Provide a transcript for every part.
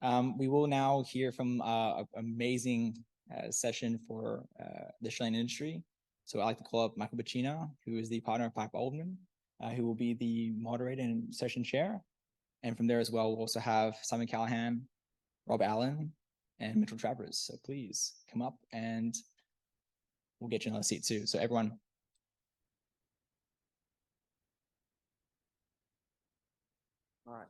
We will now hear from an amazing session for the Australian industry. So I'd like to call up Michael Bacchina, who is the partner of Piper Oldham, who will be the moderator and session chair. And from there as well, we'll also have Simon Callahan, Rob Allen, and Mitchell Travers. So please come up and we'll get you another seat too. So everyone. All right.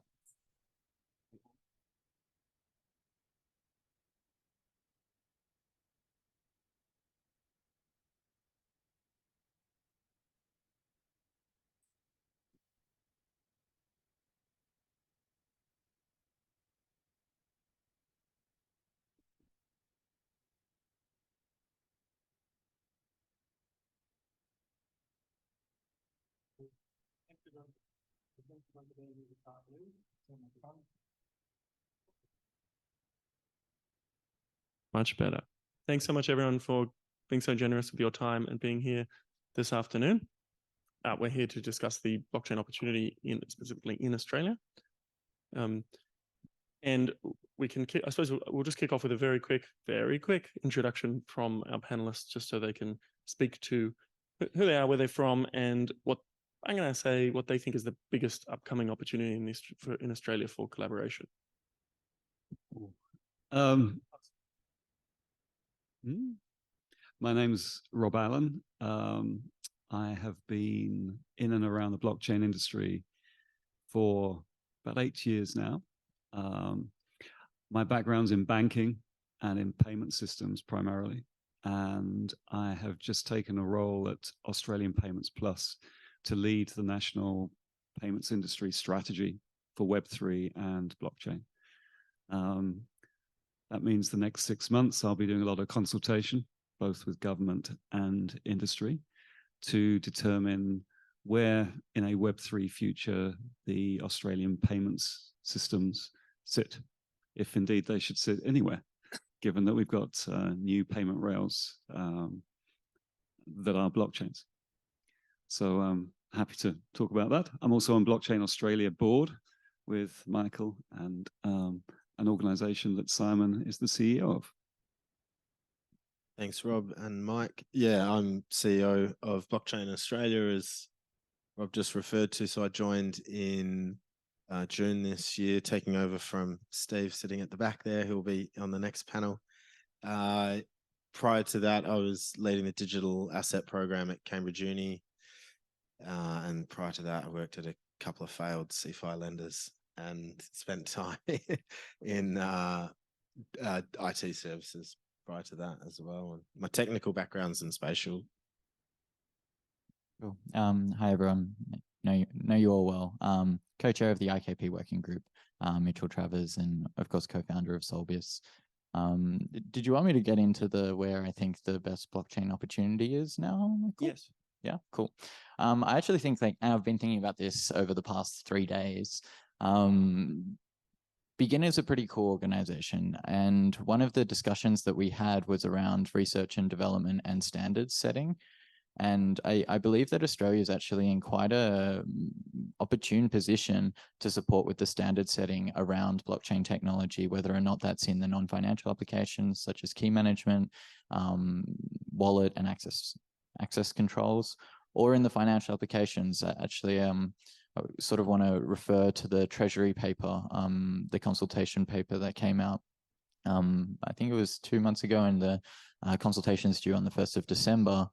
Much better. Thanks so much, everyone, for being so generous with your time and being here this afternoon. We're here to discuss the blockchain opportunity specifically in Australia. And we can, I suppose we'll just kick off with a very quick introduction from our panelists, just so they can speak to who they are, where they're from, and what I'm going to say, what they think is the biggest upcoming opportunity in Australia for collaboration. My name's Rob Allen. I have been in and around the blockchain industry for about 8 years now. My background's in banking and in payment systems primarily, and I have just taken a role at Australian Payments Plus to lead the national payments industry strategy for Web3 and blockchain. That means the next 6 months I'll be doing a lot of consultation, both with government and industry, to determine where in a Web3 future the Australian payments systems sit, if indeed they should sit anywhere, given that we've got new payment rails that are blockchains. So I'm happy to talk about that. I'm also on Blockchain Australia board with Michael and an organization that Simon is the CEO of. Thanks, Rob and Mike. Yeah, I'm CEO of Blockchain Australia, as Rob just referred to. So I joined in June this year, taking over from Steve sitting at the back there, who will be on the next panel. Prior to that, I was leading the digital asset program at Cambridge Uni. And prior to that, I worked at a couple of failed CFI lenders and spent time in IT services prior to that as well. And my technical background's in spatial. Cool. Hi, everyone. Know you all well. Co-chair of the IKP working group, Mitchell Travers, and of course, co-founder of Solbius. Did you want me to get into where I think the best blockchain opportunity is now, Michael? Yes. Yeah, cool. I actually think, and I've been thinking about this over the past 3 days. BGIN is a pretty cool organization, and one of the discussions that we had was around research and development and standards setting. And I believe that Australia is actually in quite a opportune position to support with the standard setting around blockchain technology, whether or not that's in the non-financial applications such as key management, wallet and access controls, or in the financial applications. Actually, I sort of want to refer to the Treasury paper, the consultation paper that came out. I think it was 2 months ago, and the consultation is due on the 1st of December.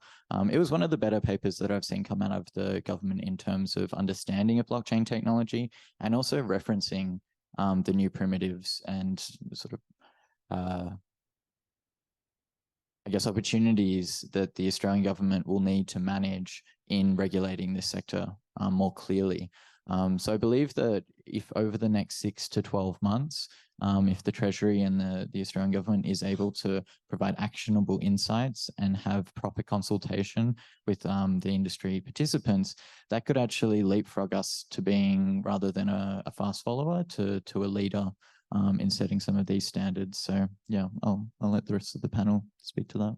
It was one of the better papers that I've seen come out of the government in terms of understanding of blockchain technology, and also referencing the new primitives and sort of I guess, opportunities that the Australian government will need to manage in regulating this sector more clearly. So I believe that if over the next 6 to 12 months, if the Treasury and the Australian government is able to provide actionable insights and have proper consultation with the industry participants, that could actually leapfrog us to being, rather than a fast follower, to a leader in setting some of these standards. So yeah, I'll let the rest of the panel speak to that.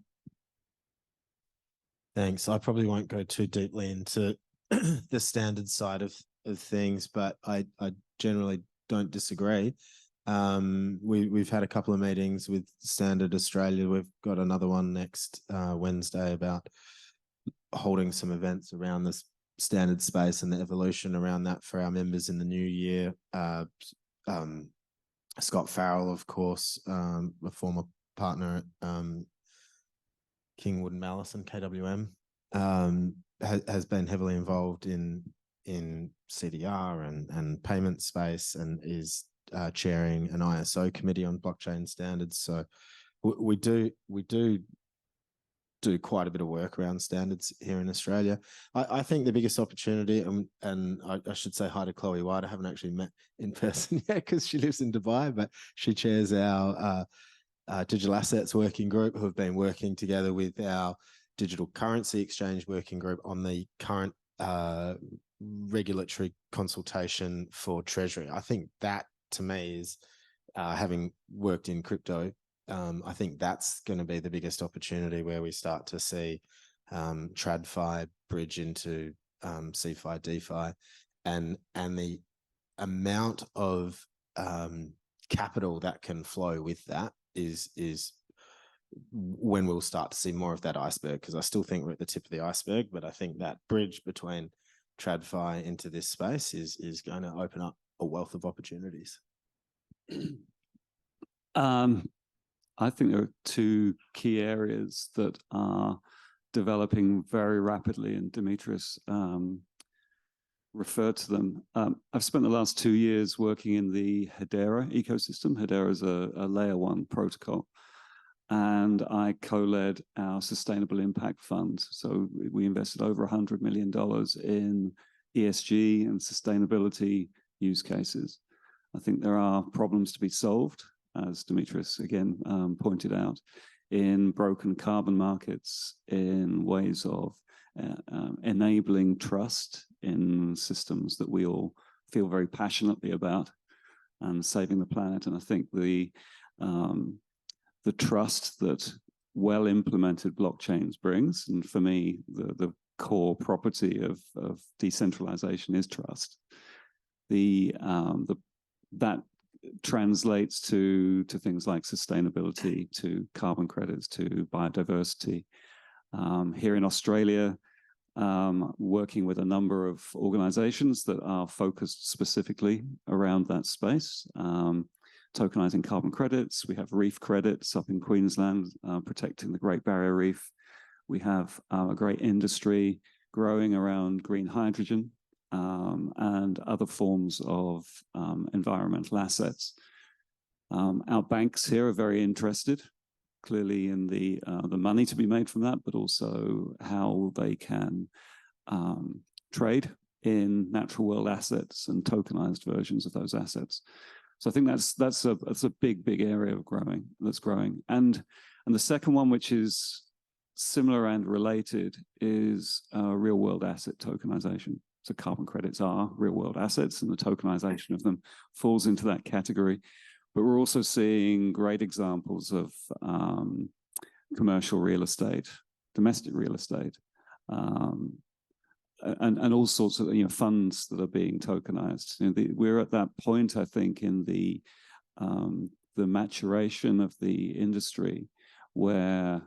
Thanks. I probably won't go too deeply into the standard side of things, but I generally don't disagree. We've had a couple of meetings with Standard Australia. We've got another one next Wednesday about holding some events around this standard space and the evolution around that for our members in the new year. Scott Farrell, of course, a former partner at Kingwood and Mallison, KWM, has been heavily involved in CDR and payment space, and is chairing an ISO committee on blockchain standards. So we do quite a bit of work around standards here in Australia. I think the biggest opportunity, and I should say hi to Chloe White. I haven't actually met in person yet because she lives in Dubai, but she chairs our digital assets working group, who have been working together with our digital currency exchange working group on the current regulatory consultation for Treasury. I think that, to me, is having worked in crypto, I think that's going to be the biggest opportunity, where we start to see TradFi bridge into CFI, DeFi, and the amount of capital that can flow with that is when we'll start to see more of that iceberg, because I still think we're at the tip of the iceberg, but I think that bridge between TradFi into this space is going to open up a wealth of opportunities. I think there are two key areas that are developing very rapidly, and Dimitris referred to them. I've spent the last 2 years working in the Hedera ecosystem. Hedera is a layer 1 protocol, and I co-led our sustainable impact fund. So we invested over $100 million in ESG and sustainability use cases. I think there are problems to be solved, as Dimitris again pointed out, in broken carbon markets, in ways of enabling trust in systems that we all feel very passionately about, and saving the planet. And I think the trust that well-implemented blockchains brings, and for me, the core property of decentralization is trust. That translates to things like sustainability, to carbon credits, to biodiversity. Here in Australia, working with a number of organizations that are focused specifically around that space, tokenizing carbon credits. We have reef credits up in Queensland, protecting the Great Barrier Reef. We have a great industry growing around green hydrogen, and other forms of environmental assets. Our banks here are very interested, clearly, in the money to be made from that, but also how they can trade in natural world assets and tokenized versions of those assets. So I think that's a big area of that's growing. And the second one, which is similar and related, is real world asset tokenization. So carbon credits are real world assets, and the tokenization of them falls into that category. But we're also seeing great examples of commercial real estate, domestic real estate, and all sorts of funds that are being tokenized. We're at that point, I think, in the maturation of the industry, where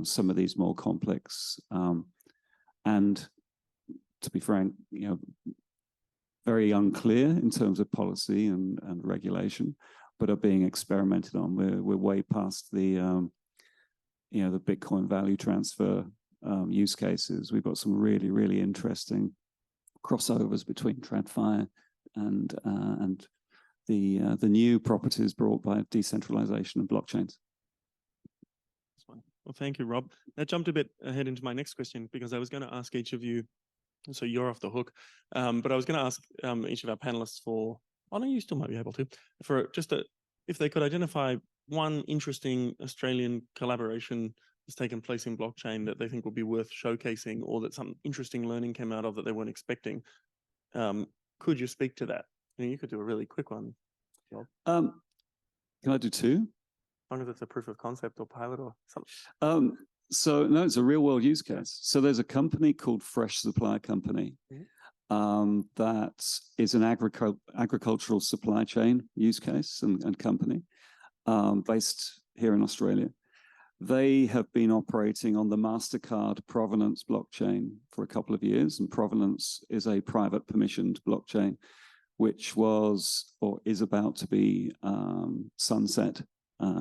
some of these more complex and, to be frank, very unclear in terms of policy and regulation, but are being experimented on. We're way past the the Bitcoin value transfer use cases. We've got some really interesting crossovers between TradFi and the new properties brought by decentralization and blockchains. Well, thank you, Rob. That jumped a bit ahead into my next question, because I was going to ask each of you, so you're off the hook, but I was going to ask each of our panelists for, oh no, you still might be able to, for just if they could identify one interesting Australian collaboration that's taken place in blockchain that they think would be worth showcasing, or that some interesting learning came out of that they weren't expecting. Could you speak to that? You could do a really quick one, Rob. Can I do two? As long as it's a proof of concept or pilot or something. So no, it's a real world use case. So there's a company called Fresh Supply Company. that is an agricultural supply chain use case and company based here in Australia. They have been operating on the MasterCard Provenance blockchain for a couple of years, and Provenance is a private permissioned blockchain, which was or is about to be sunset,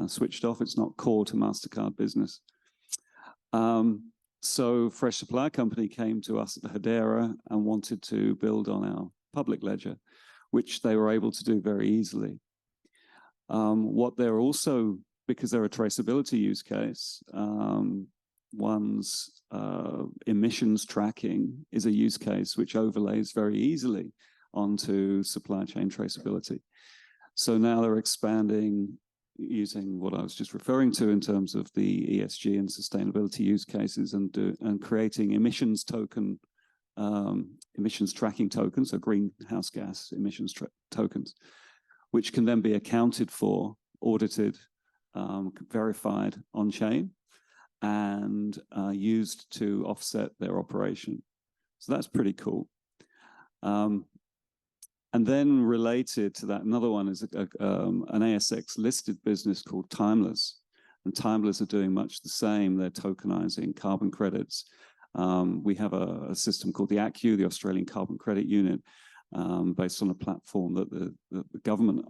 switched off. It's not core to MasterCard business. So Fresh Supply Company came to us at Hedera and wanted to build on our public ledger, which they were able to do very easily. What they're also, because they're a traceability use case, one's emissions tracking is a use case which overlays very easily onto supply chain traceability. So now they're expanding using what I was just referring to in terms of the ESG and sustainability use cases, and creating emissions token, emissions tracking tokens, so greenhouse gas emissions tokens, which can then be accounted for, audited, verified on chain, and used to offset their operation. So that's pretty cool. And then related to that, another one is an ASX listed business called Timeless. And Timeless are doing much the same. They're tokenizing carbon credits. We have a system called the ACU, the Australian Carbon Credit Unit, based on a platform that the government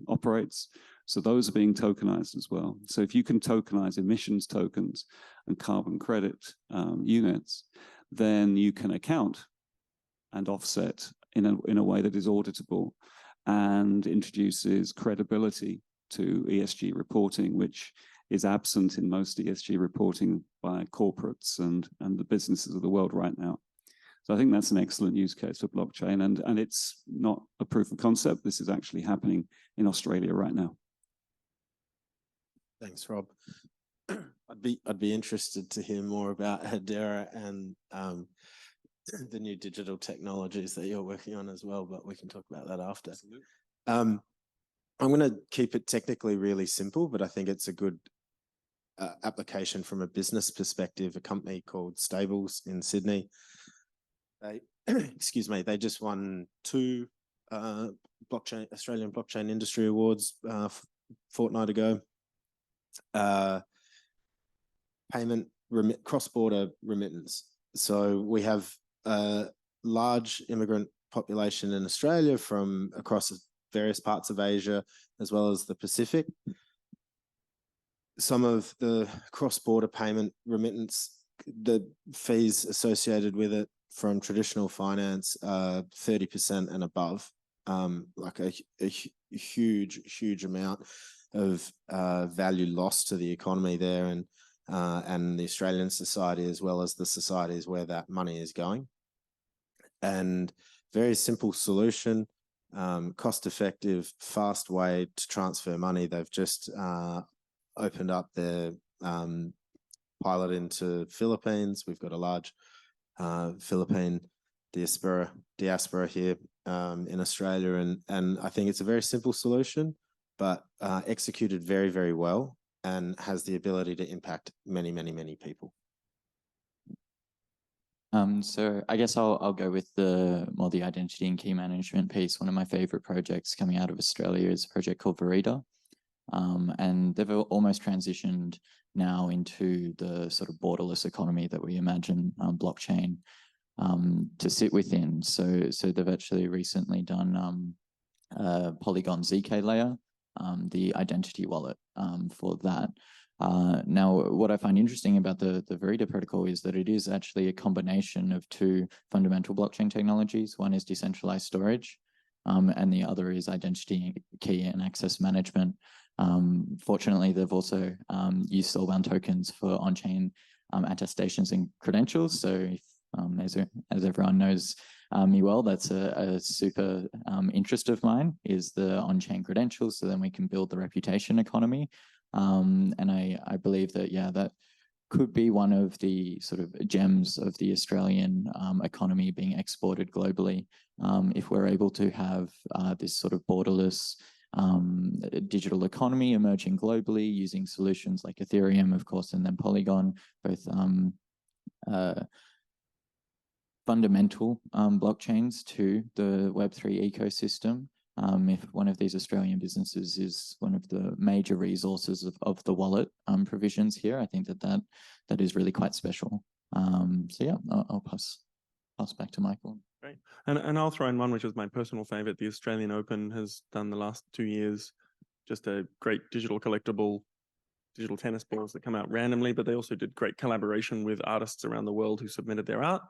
operates. So those are being tokenized as well. So if you can tokenize emissions tokens and carbon credit units, then you can account and offset in a way that is auditable and introduces credibility to ESG reporting, which is absent in most ESG reporting by corporates and the businesses of the world right now. So I think that's an excellent use case for blockchain, and it's not a proof of concept. This is actually happening in Australia right now. Thanks, Rob. I'd be interested to hear more about Hedera and the new digital technologies that you're working on as well, but we can talk about that after. I'm going to keep it technically really simple, but I think it's a good application from a business perspective. A company called Stables in Sydney, they excuse me, they just won 2 Australian Blockchain Industry Awards fortnight ago. Cross-border remittance. So we have a large immigrant population in Australia from across various parts of Asia, as well as the Pacific. Some of the cross-border payment remittance, the fees associated with it from traditional finance, 30% and above, like a huge amount of value lost to the economy there, and the Australian society, as well as the societies where that money is going. And very simple solution, cost-effective, fast way to transfer money. They've just opened up their pilot into Philippines. We've got a large Philippine diaspora here in Australia, and I think it's a very simple solution, but executed very, very well, and has the ability to impact many people. So I guess I'll go with the identity and key management piece. One of my favorite projects coming out of Australia is a project called Verida. And they've almost transitioned now into the sort of borderless economy that we imagine blockchain to sit within. So they've actually recently done Polygon ZK layer, the identity wallet for that. Now, what I find interesting about the Verida protocol is that it is actually a combination of 2 fundamental blockchain technologies. One is decentralized storage, and the other is identity, key, and access management. Fortunately, they've also used soulbound tokens for on-chain attestations and credentials. So if, as everyone knows me well, that's a super interest of mine, is the on-chain credentials. So then we can build the reputation economy. And I believe that, yeah, that could be one of the sort of gems of the Australian economy being exported globally. If we're able to have this sort of borderless digital economy emerging globally using solutions like Ethereum, of course, and then Polygon, both fundamental blockchains to the Web3 ecosystem. If one of these Australian businesses is one of the major resources of the wallet provisions here, I think that is really quite special. So yeah, I'll pass back to Michael. Great. And I'll throw in one, which is my personal favorite. The Australian Open has done the last 2 years, just a great digital collectible, digital tennis balls that come out randomly, but they also did great collaboration with artists around the world who submitted their art,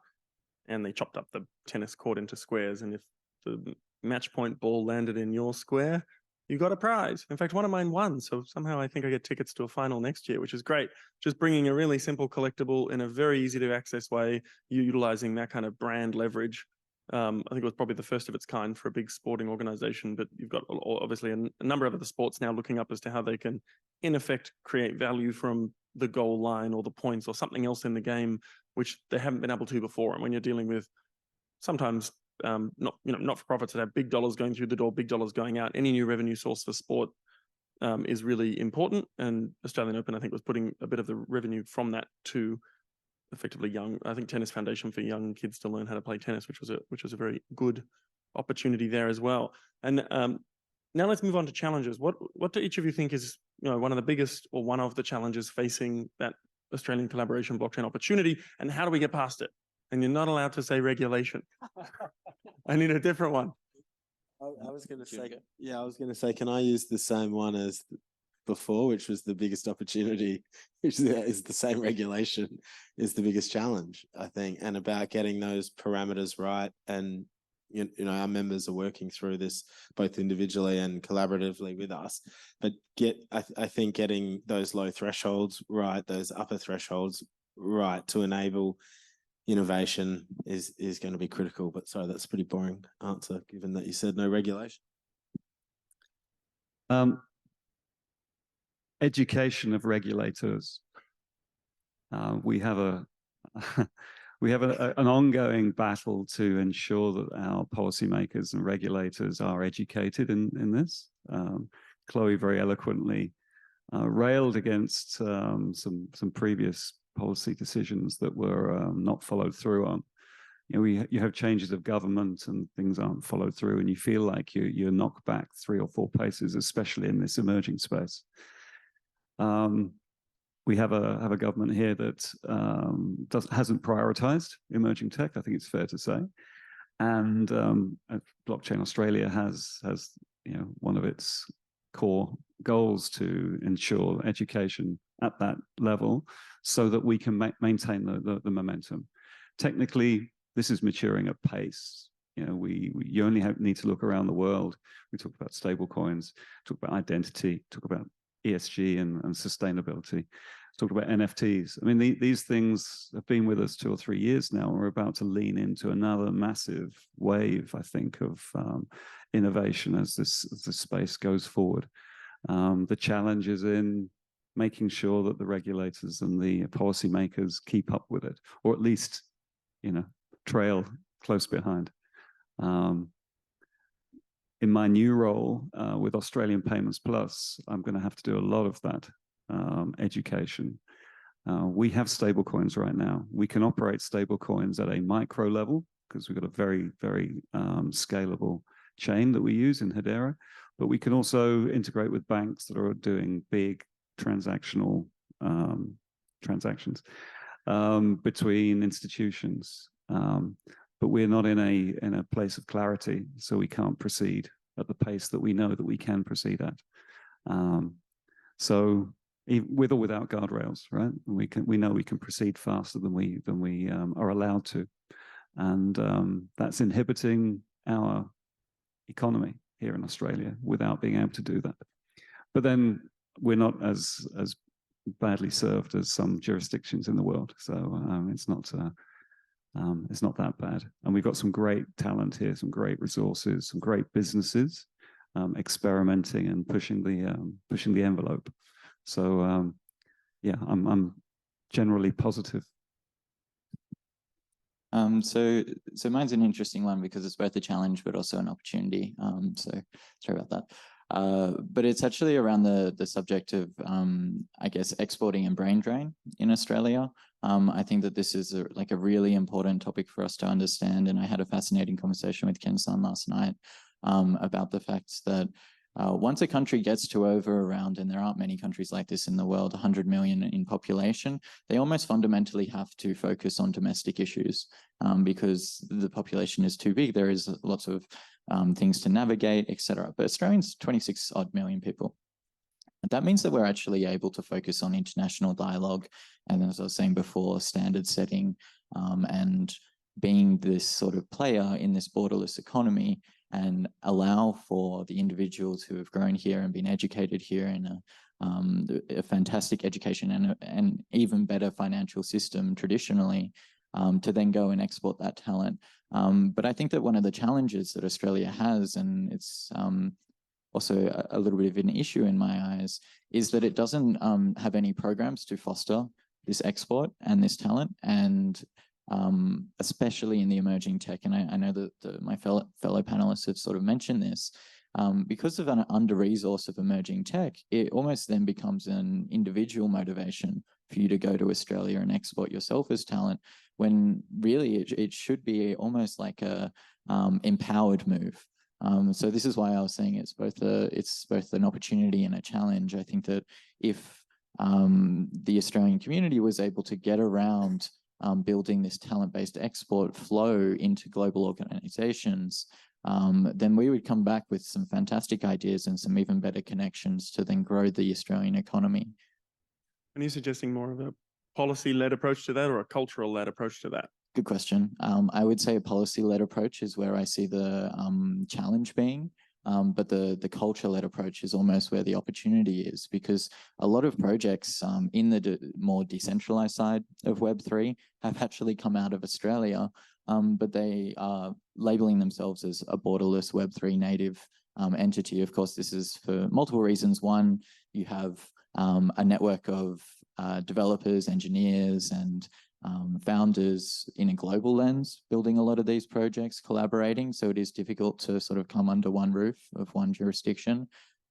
and they chopped up the tennis court into squares. And if the match point ball landed in your square, you got a prize. In fact, one of mine won. So somehow I think I get tickets to a final next year, which is great. Just bringing a really simple collectible in a very easy to access way, utilizing that kind of brand leverage. I think it was probably the first of its kind for a big sporting organization, but you've got obviously a number of other sports now looking up as to how they can, in effect, create value from the goal line or the points or something else in the game, which they haven't been able to before. And when you're dealing with sometimes not for profits that have big dollars going through the door, big dollars going out, any new revenue source for sport is really important. And Australian Open, I think, was putting a bit of the revenue from that to effectively Tennis Foundation for young kids to learn how to play tennis, which was a very good opportunity there as well. And now let's move on to challenges. What do each of you think is one of the biggest or one of the challenges facing that Australian collaboration blockchain opportunity, and how do we get past it? And you're not allowed to say regulation. I need a different one. I was going to say, can I use the same one as before, which was the biggest opportunity, which is the same regulation, is the biggest challenge, I think, and about getting those parameters right. And, our members are working through this both individually and collaboratively with us, but I think getting those low thresholds right, those upper thresholds right to enable innovation is going to be critical. But sorry, that's a pretty boring answer, given that you said no regulation. Education of regulators. We have an ongoing battle to ensure that our policymakers and regulators are educated in this. Chloe very eloquently railed against some previous policy decisions that were not followed through on. You have changes of government and things aren't followed through, and you feel like you're knocked back 3 or 4 paces, especially in this emerging space. We have a government here that hasn't prioritized emerging tech, I think it's fair to say. And Blockchain Australia has one of its core goals to ensure education at that level so that we can maintain the momentum. Technically, this is maturing at pace. You only need to look around the world. We talk about stable coins, talk about identity, talk about ESG and sustainability, talk about NFTs. I mean, these things have been with us 2 or 3 years now. We're about to lean into another massive wave, I think, of innovation as this space goes forward. The challenge is in making sure that the regulators and the policymakers keep up with it, or at least, trail close behind. In my new role with Australian Payments Plus, I'm going to have to do a lot of that education. We have stable coins right now. We can operate stable coins at a micro level because we've got a very, very scalable chain that we use in Hedera, but we can also integrate with banks that are doing big transactional transactions between institutions. But we're not in a place of clarity, so we can't proceed at the pace that we know that we can proceed at. So with or without guardrails, right? We know we can proceed faster than we are allowed to, and that's inhibiting our economy here in Australia without being able to do that. But then we're not as badly served as some jurisdictions in the world, so it's not that bad. And we've got some great talent here, some great resources, some great businesses experimenting and pushing the envelope. So yeah, I'm generally positive. So mine's an interesting one because it's both a challenge but also an opportunity. So sorry about that. But it's actually around the subject of, I guess, exporting and brain drain in Australia. I think that this is like a really important topic for us to understand. And I had a fascinating conversation with Ken Sun last night about the fact that once a country gets to around, and there aren't many countries like this in the world, 100 million in population, they almost fundamentally have to focus on domestic issues because the population is too big. There is lots of things to navigate, etc. But Australians, 26 odd million people. That means that we're actually able to focus on international dialogue. And as I was saying before, standard setting and being this sort of player in this borderless economy and allow for the individuals who have grown here and been educated here in a fantastic education and an even better financial system traditionally to then go and export that talent. But I think that one of the challenges that Australia has, and it's also a little bit of an issue in my eyes, is that it doesn't have any programs to foster this export and this talent, and especially in the emerging tech. And I know that my fellow panelists have sort of mentioned this. Because of an under-resource of emerging tech, it almost then becomes an individual motivation for you to go to Australia and export yourself as talent, when really it should be almost like a empowered move. So this is why I was saying it's both an opportunity and a challenge. I think that if the Australian community was able to get around building this talent-based export flow into global organizations, then we would come back with some fantastic ideas and some even better connections to then grow the Australian economy. And you're suggesting more of a policy-led approach to that, or a cultural-led approach to that? Good question. I would say a policy-led approach is where I see the challenge being, but the culture-led approach is almost where the opportunity is, because a lot of projects in the more decentralized side of Web3 have actually come out of Australia, but they are labeling themselves as a borderless Web3 native entity. Of course, this is for multiple reasons. One, you have a network of developers, engineers, and founders in a global lens building a lot of these projects, collaborating. So it is difficult to sort of come under one roof of one jurisdiction.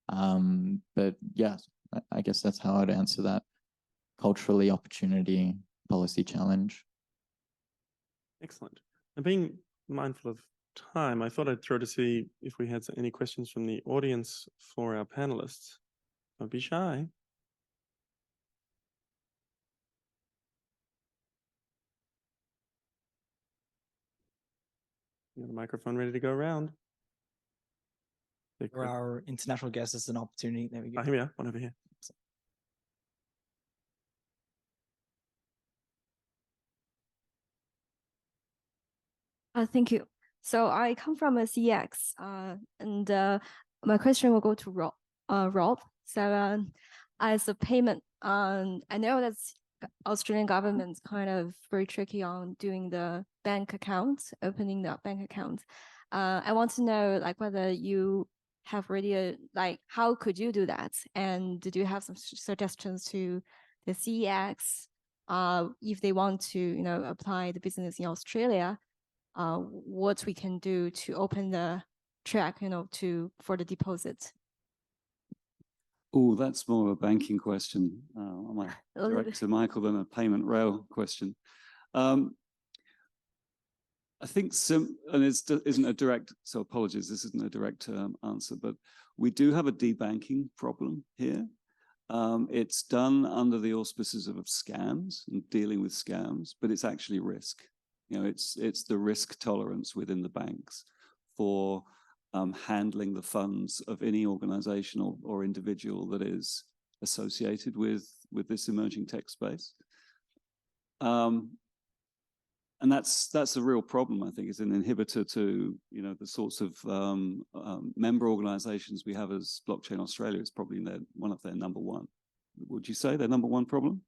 But yeah, I guess that's how I'd answer that. Culturally, opportunity, policy challenge. Excellent. And being mindful of time, I thought I'd throw to see if we had any questions from the audience for our panelists. Don't be shy. You got a microphone ready to go around. For our international guests, it's an opportunity. There we go. Here we are, one over here. Thank you. So I come from a CX, and my question will go to Rob. So as a payment, I know that Australian government's kind of very tricky on doing the bank accounts, opening the bank accounts. I want to know like whether you have already like how could you do that, and do you have some suggestions to the CX if they want to apply the business in Australia? What we can do to open the track, for the deposit. Oh, that's more of a banking question. I might direct to Michael than a payment rail question. I think and it isn't a direct, so apologies, this isn't a direct answer, but we do have a debanking problem here. It's done under the auspices of scams and dealing with scams, but it's actually risk. It's the risk tolerance within the banks for handling the funds of any organization or individual that is associated with this emerging tech space. And that's a real problem, I think. It's an inhibitor to the sorts of member organizations we have as Blockchain Australia. It's probably one of their number one. Would you say their number one problem?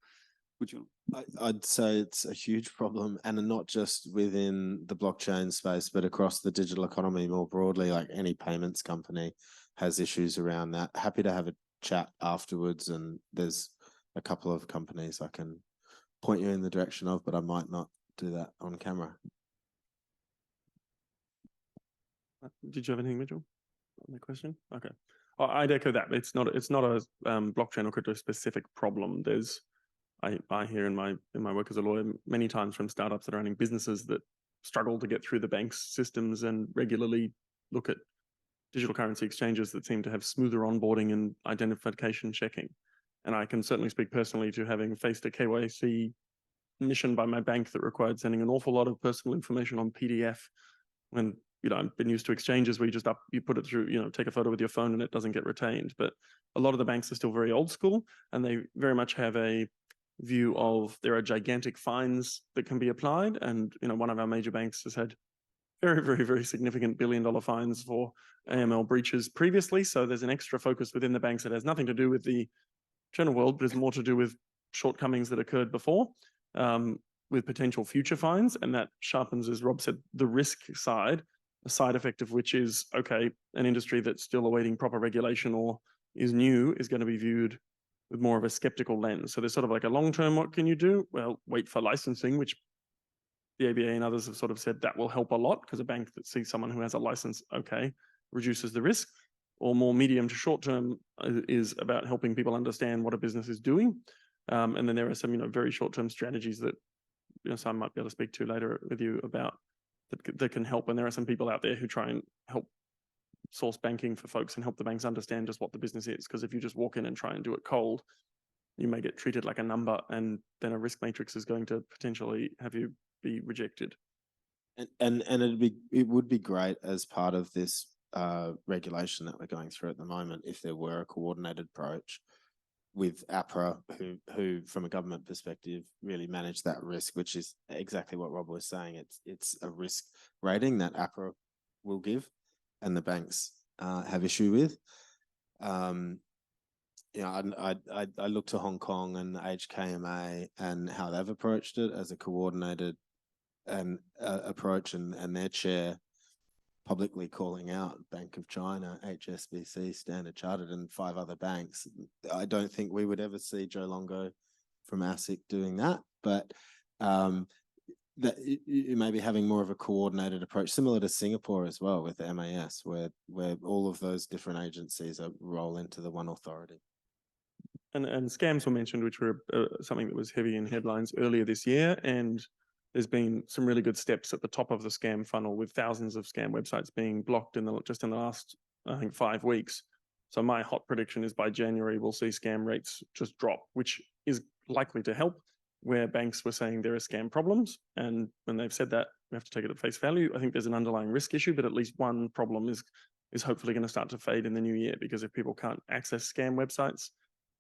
I'd say it's a huge problem, and not just within the blockchain space, but across the digital economy more broadly. Like any payments company has issues around that. Happy to have a chat afterwards, and there's a couple of companies I can point you in the direction of, but I might not do that on camera. Did you have anything, Mitchell, on the question? Okay, I'd echo that. It's not a blockchain or crypto specific problem. There's I hear in my work as a lawyer many times from startups that are running businesses that struggle to get through the bank's systems and regularly look at digital currency exchanges that seem to have smoother onboarding and identification checking. And I can certainly speak personally to having faced a KYC mission by my bank that required sending an awful lot of personal information on PDF when, you know, I've been used to exchanges where you put it through, you know, take a photo with your phone and it doesn't get retained. But a lot of the banks are still very old school, and they very much have a view of there are gigantic fines that can be applied. And, you know, one of our major banks has had very, very, very significant billion-dollar fines for AML breaches previously. So there's an extra focus within the banks that has nothing to do with the general world, but is more to do with shortcomings that occurred before, with potential future fines. And that sharpens, as Rob said, the risk side, a side effect of which is, okay, an industry that's still awaiting proper regulation or is new is going to be viewed with more of a skeptical lens. So there's sort of like a long-term, what can you do? Well, wait for licensing, which the ABA and others have sort of said that will help a lot, because a bank that sees someone who has a license, okay, reduces the risk. Or more medium to short term is about helping people understand what a business is doing. And then there are some, you know, very short term strategies that, you know, some might be able to speak to later with you about that can help. And there are some people out there who try and help source banking for folks and help the banks understand just what the business is. Because if you just walk in and try and do it cold, you may get treated like a number, and then a risk matrix is going to potentially have you be rejected. And it would be great as part of this regulation that we're going through at the moment if there were a coordinated approach with APRA, who from a government perspective really manage that risk, which is exactly what Rob was saying. It's a risk rating that APRA will give, and the banks have issue with. You know, I look to Hong Kong and the HKMA and how they've approached it as a coordinated approach, and their chair publicly calling out Bank of China, HSBC, Standard Chartered, and 5 other banks. I don't think we would ever see Joe Longo from ASIC doing that, but that you may be having more of a coordinated approach, similar to Singapore as well with the MAS, where all of those different agencies roll into the one authority. And scams were mentioned, which were something that was heavy in headlines earlier this year. And there's been some really good steps at the top of the scam funnel, with thousands of scam websites being blocked just in the last, I think, 5 weeks. So my hot prediction is by January, we'll see scam rates just drop, which is likely to help where banks were saying there are scam problems. And when they've said that, we have to take it at face value. I think there's an underlying risk issue, but at least one problem is hopefully going to start to fade in the new year, because if people can't access scam websites,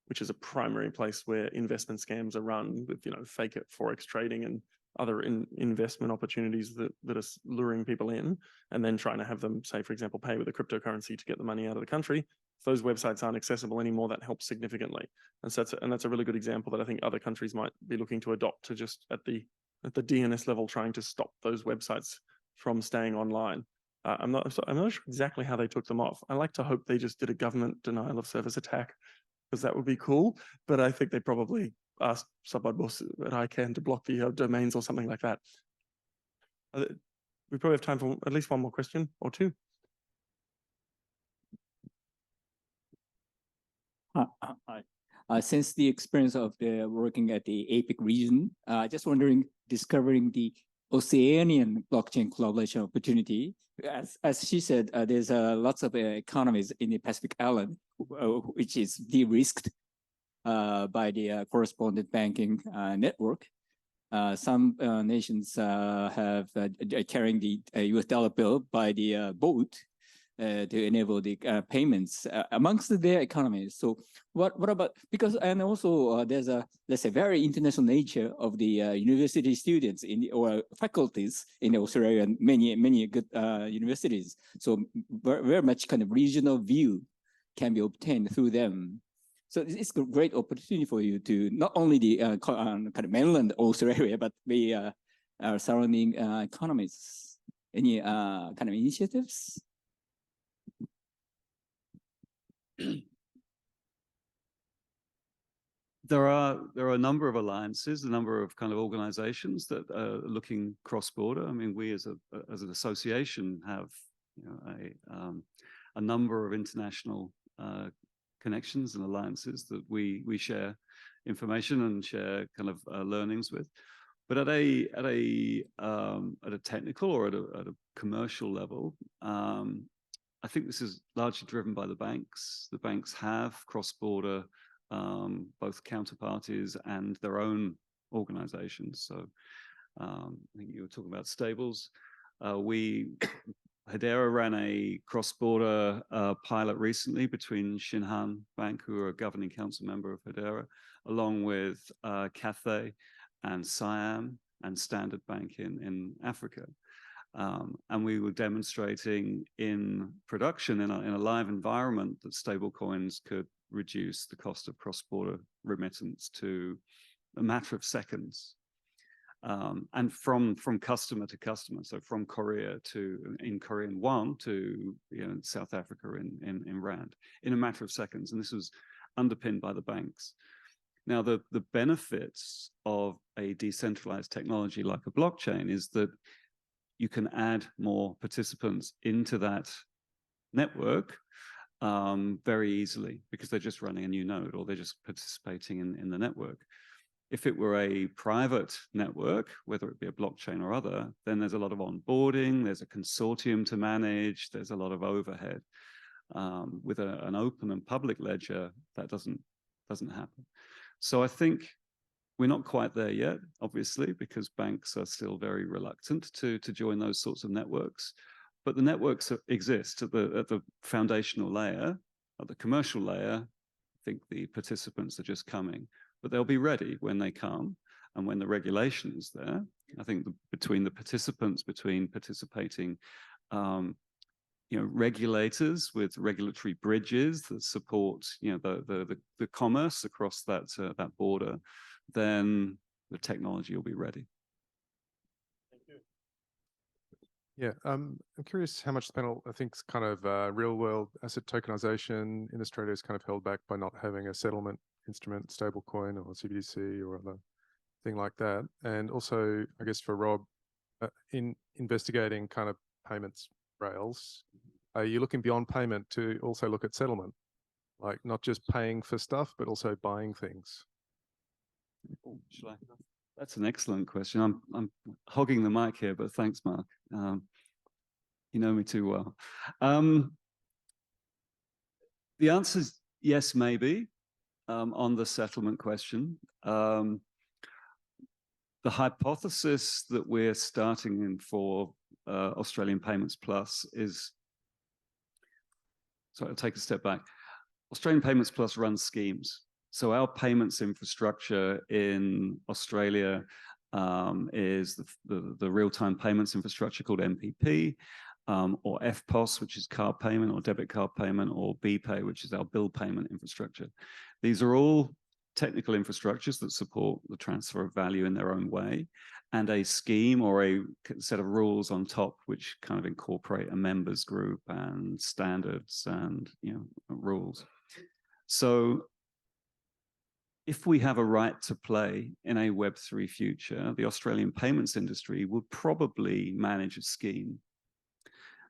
which is a primary place where investment scams are run with, you know, fake it Forex trading and other investment opportunities that are luring people in, and then trying to have them, say, for example, pay with a cryptocurrency to get the money out of the country. If those websites aren't accessible anymore, that helps significantly. And so that's a really good example that I think other countries might be looking to adopt, to just at the DNS level, trying to stop those websites from staying online. I'm not sure exactly how they took them off. I like to hope they just did a government denial of service attack, because that would be cool. But I think they probably asked Subbot at ICANN to block the domains or something like that. We probably have time for at least one more question or two. Since the experience of the working at the APEC region, just wondering, discovering the Oceanian blockchain collaboration opportunity. As she said, there's lots of economies in the Pacific Island, which is de-risked by the correspondent banking network. Some nations have carrying the US dollar bill by the boat to enable the payments amongst their economies. So what about, because, and also there's a, let's say, very international nature of the university students or faculties in Australia, and many good universities. So very much kind of regional view can be obtained through them. So it's a great opportunity for you to not only the kind of mainland Australia, but the surrounding economies. Any kind of initiatives? There are a number of alliances, a number of kind of organizations that are looking cross-border. I mean, we as an association have, you know, a number of international connections and alliances that we share information and share kind of learnings with. But at a technical or at a commercial level, I think this is largely driven by the banks. The banks have cross-border both counterparties and their own organizations. So I think you were talking about stables. Hedera ran a cross-border pilot recently between Shinhan Bank, who are a governing council member of Hedera, along with Cathay and Siam and Standard Bank in Africa. And we were demonstrating in production in a live environment that stablecoins could reduce the cost of cross-border remittance to a matter of seconds. And from customer to customer, so from Korea in Korean won to South Africa in rand, in a matter of seconds. And this was underpinned by the banks. Now, the benefits of a decentralized technology like a blockchain is that you can add more participants into that network very easily because they're just running a new node or they're just participating in the network. If it were a private network, whether it be a blockchain or other, then there's a lot of onboarding, there's a consortium to manage, there's a lot of overhead. With an open and public ledger, that doesn't happen. So I think we're not quite there yet, obviously, because banks are still very reluctant to join those sorts of networks. But the networks exist at the foundational layer, at the commercial layer. I think the participants are just coming, but they'll be ready when they come and when the regulation is there. I think between the participants, between participating regulators with regulatory bridges that support the commerce across that border, then the technology will be ready. Thank you. Yeah, I'm curious how much the panel, I think, kind of real world asset tokenization in Australia is kind of held back by not having a settlement instrument, stablecoin or CBDC or other thing like that. And also, I guess for Rob, in investigating kind of payments rails, are you looking beyond payment to also look at settlement? Like not just paying for stuff, but also buying things? That's an excellent question. I'm hogging the mic here, but thanks, Mark. You know me too well. The answer is yes, maybe, on the settlement question. The hypothesis that we're starting in for Australian Payments Plus is, so I'll take a step back. Australian Payments Plus runs schemes. So our payments infrastructure in Australia is the real-time payments infrastructure called MPP, or FPOS, which is card payment or debit card payment, or BPay, which is our bill payment infrastructure. These are all technical infrastructures that support the transfer of value in their own way, and a scheme or a set of rules on top, which kind of incorporate a members group and standards and rules. So if we have a right to play in a Web3 future, the Australian payments industry would probably manage a scheme.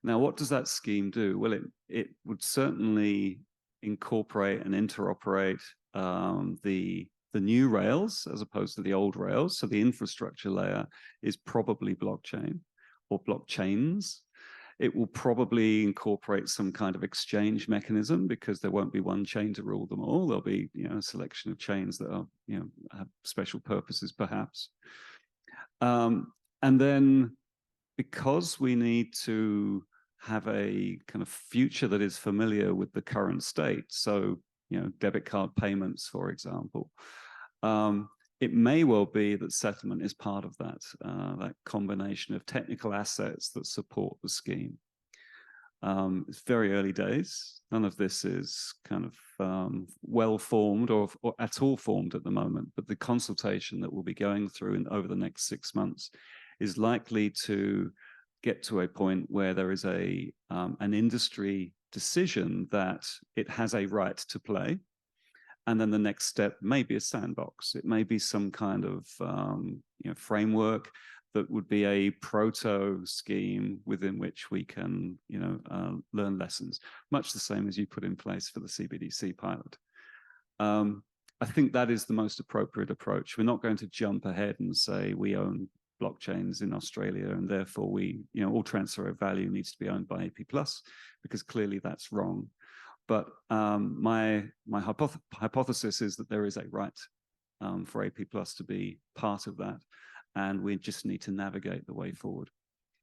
Now, what does that scheme do? Well, it would certainly incorporate and interoperate the new rails as opposed to the old rails. So the infrastructure layer is probably blockchain or blockchains. It will probably incorporate some kind of exchange mechanism because there won't be one chain to rule them all. There'll be a selection of chains that are have special purposes perhaps. And then because we need to have a kind of future that is familiar with the current state, so debit card payments, for example, it may well be that settlement is part of that combination of technical assets that support the scheme. It's very early days. None of this is kind of well formed or at all formed at the moment, but the consultation that we'll be going through over the next 6 months is likely to get to a point where there is an industry decision that it has a right to play. And then the next step may be a sandbox. It may be some kind of framework that would be a proto scheme within which we can, learn lessons, much the same as you put in place for the CBDC pilot. I think that is the most appropriate approach. We're not going to jump ahead and say we own blockchains in Australia and therefore all transfer of value needs to be owned by AP+, because clearly that's wrong. But my hypothesis is that there is a right for AP+ to be part of that, and we just need to navigate the way forward.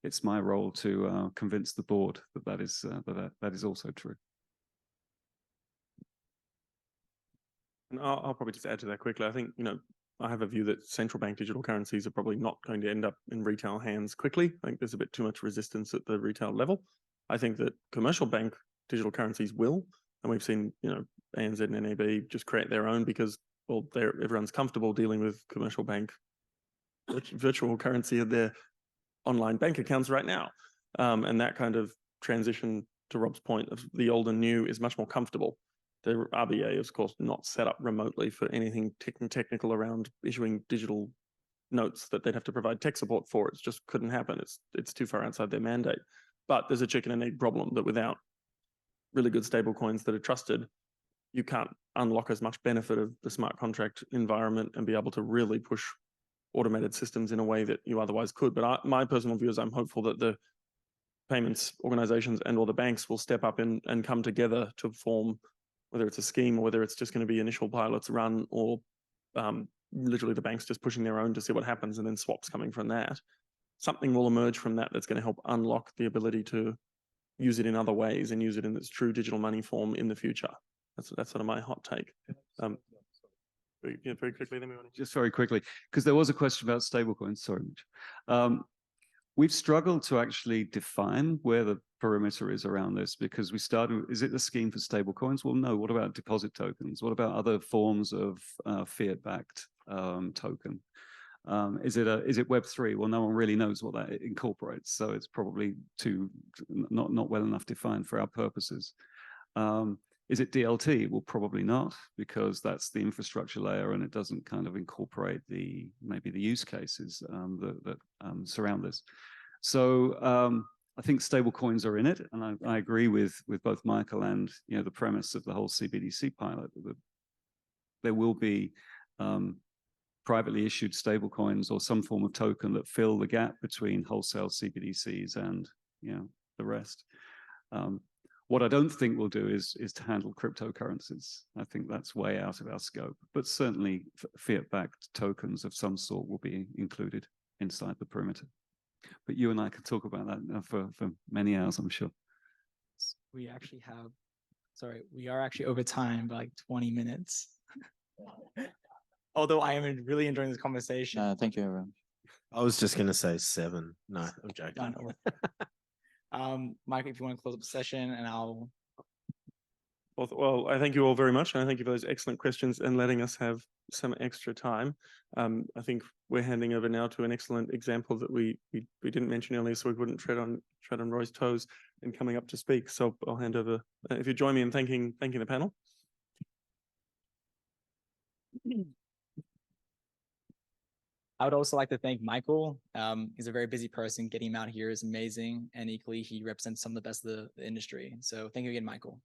It's my role to convince the board that is also true. And I'll probably just add to that quickly. I think, I have a view that central bank digital currencies are probably not going to end up in retail hands quickly. I think there's a bit too much resistance at the retail level. I think that commercial bank digital currencies will, and we've seen, ANZ and NAB just create their own because, well, everyone's comfortable dealing with commercial bank virtual currency of their online bank accounts right now. And that kind of transition, to Rob's point, of the old and new is much more comfortable. The RBA is, of course, not set up remotely for anything technical around issuing digital notes that they'd have to provide tech support for. It just couldn't happen. It's too far outside their mandate. But there's a chicken and egg problem that without really good stable coins that are trusted, you can't unlock as much benefit of the smart contract environment and be able to really push automated systems in a way that you otherwise could. But my personal view is I'm hopeful that the payments organizations and or the banks will step up and come together to form, whether it's a scheme or whether it's just going to be initial pilots run, or literally the banks just pushing their own to see what happens and then swaps coming from that. Something will emerge from that that's going to help unlock the ability to use it in other ways and use it in its true digital money form in the future. That's sort of my hot take. Very quickly, then we want to... Just very quickly, because there was a question about stablecoins. Sorry, Mitch. We've struggled to actually define where the perimeter is around this, because we started, is it a scheme for stablecoins? Well, no. What about deposit tokens? What about other forms of fiat-backed token? Is it Web3? Well, no one really knows what that incorporates, so it's probably not well enough defined for our purposes. Is it DLT? Well, probably not, because that's the infrastructure layer and it doesn't kind of incorporate maybe the use cases that surround this. So I think stable coins are in it, and I agree with both Michael and the premise of the whole CBDC pilot, that there will be privately issued stable coins or some form of token that fill the gap between wholesale CBDCs and the rest. What I don't think we'll do is to handle cryptocurrencies. I think that's way out of our scope. But certainly fiat-backed tokens of some sort will be included inside the perimeter. But you and I could talk about that for many hours, I'm sure. We are actually over time by like 20 minutes. Although I am really enjoying this conversation. Thank you, everyone. I was just going to say 7. No, I'm joking. Mike, if you want to close up the session, and I'll... Well, I thank you all very much, and I thank you for those excellent questions and letting us have some extra time. I think we're handing over now to an excellent example that we didn't mention earlier, so we wouldn't tread on Roy's toes in coming up to speak. So I'll hand over. If you join me in thanking the panel. I would also like to thank Michael. He's a very busy person. Getting him out here is amazing, and equally, he represents some of the best of the industry. So thank you again, Michael.